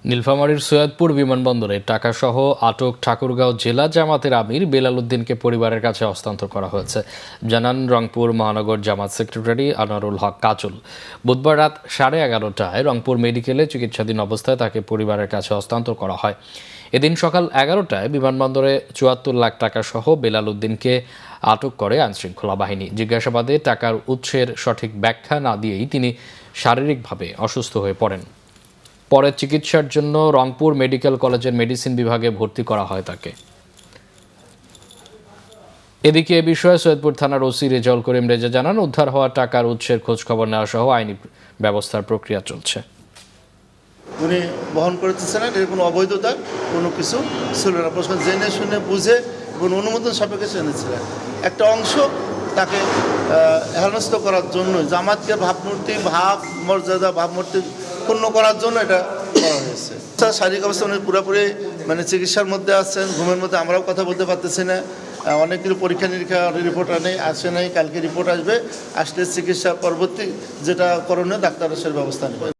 নীলফামারীর সৈয়দপুর বিমানবন্দরে টাকাসহ আটক ঠাকুরগাঁও জেলা জামাতের আমির বেলাল উদ্দিনকে পরিবারের কাছে হস্তান্তর করা হয়েছে, জানান রংপুর মহানগর জামাত সেক্রেটারি আনোয়ারুল হক কাজল। বুধবার রাত 11:30টায় রংপুর মেডিকেলে চিকিৎসাধীন অবস্থায় তাকে পরিবারের কাছে হস্তান্তর করা হয়। এদিন সকাল 11টায় বিমানবন্দরে ৭৪ লাখ টাকা সহ বেলাল উদ্দিনকে আটক করে আইনশৃঙ্খলা বাহিনী। জিজ্ঞাসাবাদে টাকার উৎসের সঠিক ব্যাখ্যা না দিয়েই তিনি শারীরিকভাবে অসুস্থ হয়ে পড়েন। পরে চিকিৎসার জন্য রংপুর মেডিকেল কলেজের মেডিসিন বিভাগে ভর্তি করা হয় তাকে। এদিকে এ বিষয়ে সৈয়দপুর থানার ওসি রেজাউল করিম রেজা জানান, উদ্ধার হওয়া টাকার উৎসের খোঁজ খবর নেওয়া সহ আইনি ব্যবস্থার প্রক্রিয়া চলছে। উনি বহন করতেছেন না, এর কোনো অবৈধতা কোনো কিছু ছিল না। প্রশ্ন জেনে শুনে বুঝে এবং অনুমোদন সাপেক্ষে এনেছিলেন। একটা অংশ তাকে হেনস্থ করার জন্য, জামাতকে ভাবমূর্তি ভাবমূর্তি পূর্ণ করার জন্য এটা করা হয়েছে। শারীরিক অবস্থা উনি পুরোপুরি চিকিৎসার মধ্যে আছেন, ঘুমের মধ্যে আমরাও কথা বলতে পারতেছি না। অনেক কিছু পরীক্ষা নিরীক্ষা রিপোর্ট আসে নাই, কালকে রিপোর্ট আসবে, আসলে চিকিৎসা পরবর্তী যেটা করণীয় ডাক্তারের ব্যবস্থা নেবে।